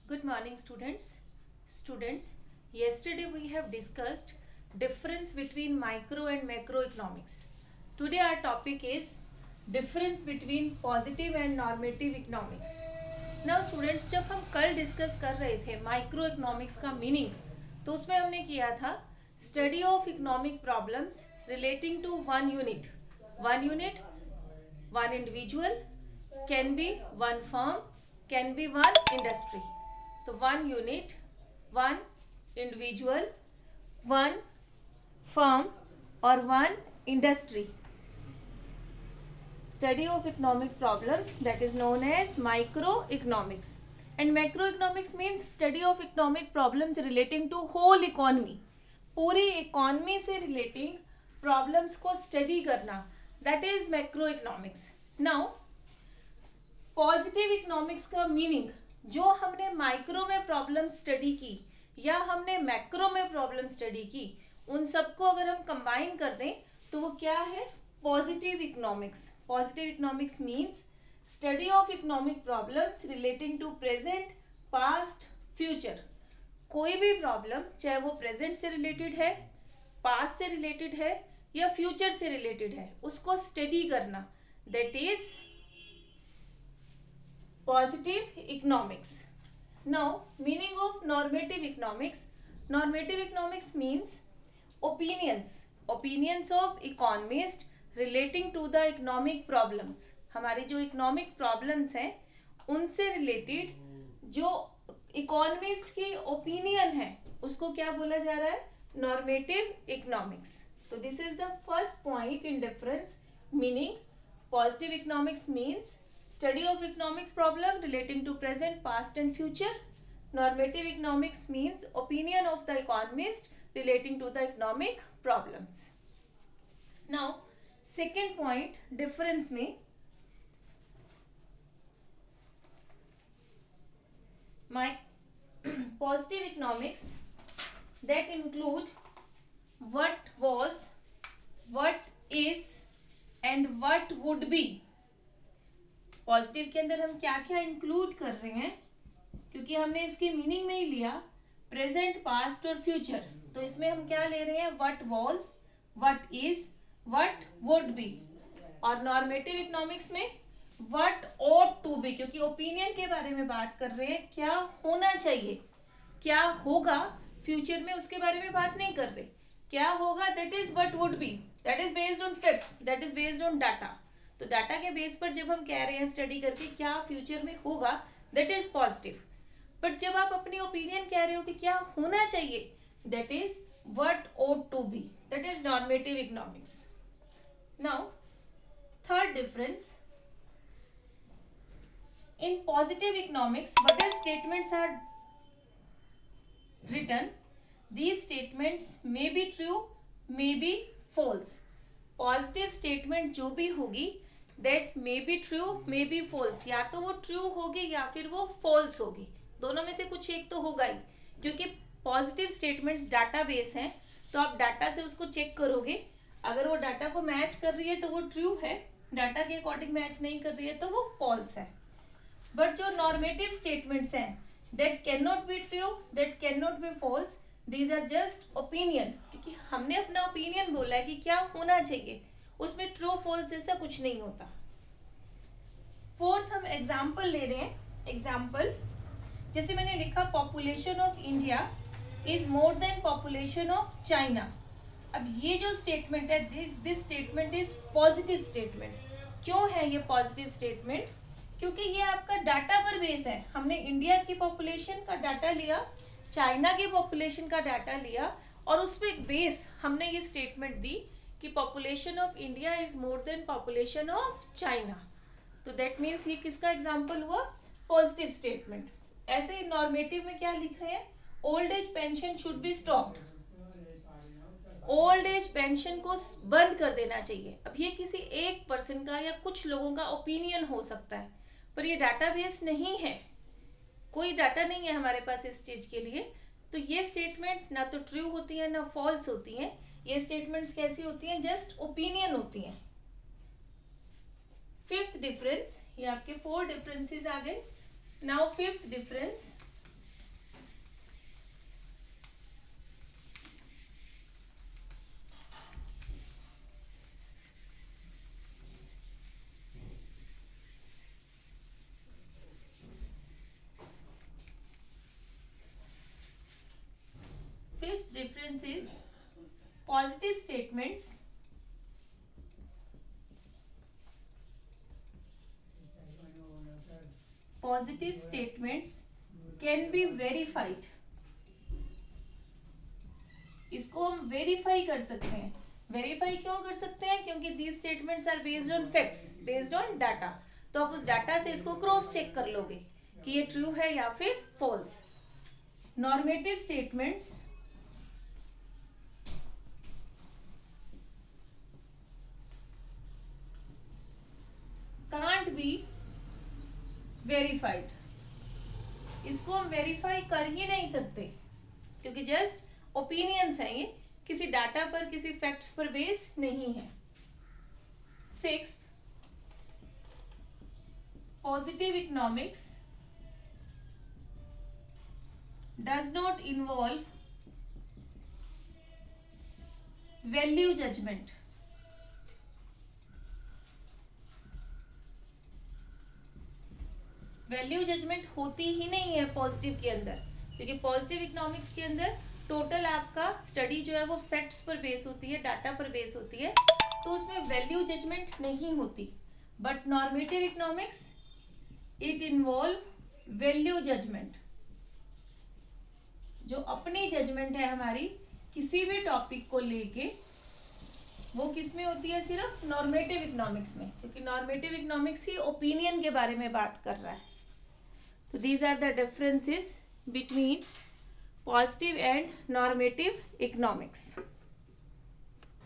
Good morning, students. Students, yesterday we have discussed difference between micro and macroeconomics. Today our topic is difference between positive and normative economics. Now students, जब हम कल discuss कर रहे थे micro economics का meaning, तो उसमें हमने किया था study of economic problems relating to one unit, one individual, can be one firm, can be one industry. तो one unit, one individual, one firm और one industry. Study of economic problems, that is known as microeconomics. And macroeconomics means study of economic problems relating to whole economy. पूरी economy से relating problems को study करना, that is macroeconomics. Now positive economics का meaning, जो हमने micro में problem study की या हमने मैक्रो में प्रॉब्लम स्टडी की, उन सबको अगर हम कंबाइन कर दें तो वो क्या है? Positive economics. Positive economics means study of economic problems relating to present, past, future. कोई भी प्रॉब्लम, चाहे वो प्रेजेंट से रिलेटेड है, पास्ट से रिलेटेड है या फ्यूचर से रिलेटेड है, उसको स्टडी करना, that is positive economics. Now, meaning of normative economics. Normative economics means opinions of economists relating to the economic problems. हमारी जो economic problems हैं, उनसे related जो इकोनॉमिस्ट की ओपिनियन है, उसको क्या बोला जा रहा है? Normative economics. तो this is the first point in difference. Meaning, positive economics means study of economics problem relating to present, past and future. Normative economics means opinion of the economist relating to the economic problems. Now, second point difference में, my positive economics that include what was, what is and what would be. Positive के अंदर हम क्या क्या include कर रहे हैं, क्योंकि हमने इसके मीनिंग में ही लिया प्रेजेंट, पास्ट और फ्यूचर, तो इसमें हम क्या ले रहे हैं? What was, what is, what would be. और नॉर्मेटिव इकोनॉमिक्स में व्हाट ought टू बी, क्योंकि ओपिनियन के बारे में बात कर रहे हैं, क्या होना चाहिए, क्या होगा फ्यूचर में, उसके बारे में बात नहीं कर रहे. क्या होगा, that is what would be, that is based on facts, that is based on data. तो डाटा के बेस पर जब हम कह रहे हैं स्टडी करके क्या फ्यूचर में होगा, दैट इज पॉजिटिव. बट जब आप अपनी ओपिनियन कह रहे हो कि क्या होना चाहिए, that is what ought to be, that is normative economics. Now third difference, in positive economics whatever statements are written, these statements may be true, may be false. Positive statement जो भी होगी, that may be true, may be false, या तो वो true होगी या फिर वो फॉल्स होगी. दोनों में से कुछ एक तो होगा ही, क्योंकि पॉजिटिव स्टेटमेंट्स डाटा बेस हैं, तो आप डाटा से उसको चेक करोगे. अगर वो डाटा को मैच कर रही है तो वो ट्रू है, डाटा के अकॉर्डिंग मैच नहीं कर रही है तो वो फॉल्स है. बट जो नॉर्मेटिव स्टेटमेंट्स हैं, that can not be true, that can not be false, these are just opinion, क्योंकि हमने अपना ओपिनियन बोला है कि क्या होना चाहिए, उसमें ट्रू फॉल्स जैसा कुछ नहीं होता. फोर्थ हम एग्जाम्पल ले रहे हैं. एग्जाम्पल जैसे मैंने लिखा, population of India is more than population of China. अब ये जो स्टेटमेंट है, this statement is positive statement. क्यों है ये पॉजिटिव स्टेटमेंट? क्योंकि ये आपका डाटा पर बेस है. हमने इंडिया की पॉपुलेशन का डाटा लिया, चाइना की पॉपुलेशन का डाटा लिया, और उस पर बेस हमने ये स्टेटमेंट दी कि population of India is more than population of China. तो दैट मीन्स ये किसका एग्जांपल हुआ? Positive statement. ऐसे ही नॉर्मेटिव में क्या लिख रहे हैं? Old age pension should be stopped. Old age pension को बंद कर देना चाहिए. अब ये किसी एक पर्सन का या कुछ लोगों का ओपिनियन हो सकता है, पर ये डाटाबेस नहीं है, कोई डाटा नहीं है हमारे पास इस चीज के लिए. तो ये स्टेटमेंट्स ना तो ट्रू होती हैं ना फॉल्स होती हैं. ये स्टेटमेंट्स कैसी होती हैं? जस्ट ओपिनियन होती हैं. फिफ्थ डिफरेंस, ये आपके 4 डिफरेंसेस आ गए. Now fifth difference, difference is positive statements can be verified. इसको हम वेरीफाई कर सकते हैं. वेरीफाई क्यों कर सकते हैं? क्योंकि these statements are based on facts, based on data. तो आप उस डाटा से इसको क्रॉस चेक कर लोगे कि ये ट्रू है या फिर false. Normative statements can't be verified. इसको हम वेरीफाई कर ही नहीं सकते क्योंकि जस्ट ओपिनियंस है, ये किसी डाटा पर, किसी फैक्ट्स पर बेस नहीं है. 6th, positive economics does not involve value judgement. Value judgement होती ही नहीं है पॉजिटिव के अंदर, क्योंकि पॉजिटिव इकोनॉमिक्स के अंदर टोटल आपका स्टडी जो है वो फैक्ट्स पर बेस होती है, डाटा पर बेस होती है, तो उसमें वैल्यू जजमेंट नहीं होती. But normative economics it involve value judgement. जो अपनी जजमेंट है हमारी किसी भी टॉपिक को लेके, वो किस में होती है? सिर्फ नॉर्मेटिव इकोनॉमिक्स में, क्योंकि नॉर्मेटिव इकोनॉमिक्स ही ओपिनियन के बारे में बात कर रहा है. तो these are the differences between positive and normative economics.